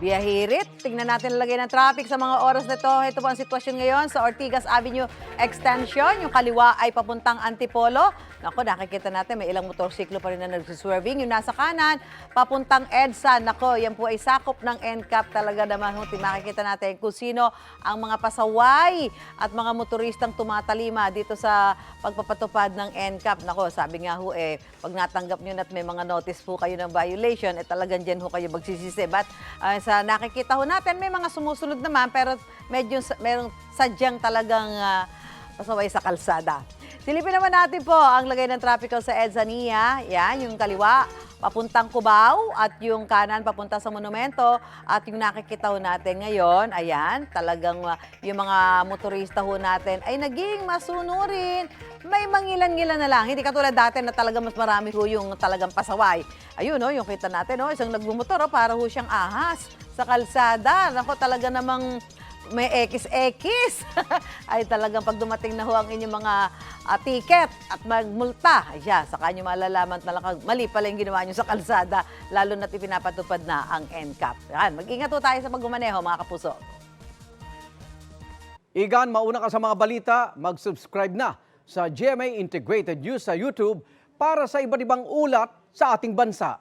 Biyahirit. Tingnan natin ang lagay ng traffic sa mga oras na ito. Ito po ang sitwasyon ngayon sa Ortigas Avenue Extension. Yung kaliwa ay papuntang Antipolo. Naku, nakikita natin may ilang motorsiklo pa rin na nagsiswerving. Yung nasa kanan, papuntang EDSA. Naku, yan po ay sakop ng NCAP talaga naman. Makikita natin kung sino ang mga pasaway at mga motoristang tumatalima dito sa pagpapatupad ng NCAP. Naku, sabi nga ho pag natanggap nyo at may mga notice po kayo ng violation, talagang dyan ho kayo magsisisi. But sa nakikita ho natin, may mga sumusunod naman pero medyo merong sadyang talagang pasaway sa kalsada. Silipin naman natin po ang lagay ng trapiko sa EDSA NIA. Yan, yung kaliwa papuntang Cubao at yung kanan papunta sa Monumento. At yung nakikita ho natin ngayon, ayan, talagang yung mga motorista ho natin ay naging masunurin. May mangilan-ngilan na lang. Hindi katulad dati na talagang mas marami ho yung talagang pasaway. Ayun, yung kita natin, isang nagbumotor, para ho siyang ahas sa kalsada. Nako, talaga namang may ekis-ekis. Ay talagang pag dumating na ho ang inyong mga ticket at magmulta, saka nyo malalaman talagang mali pala yung ginawa nyo sa kalsada, lalo na't ipinapatupad na ang NCAP. Yan, mag-ingat ho tayo sa paggumaneho, mga kapuso. Igan, mauna ka sa mga balita, mag-subscribe na sa GMA Integrated News sa YouTube para sa iba't ibang ulat sa ating bansa.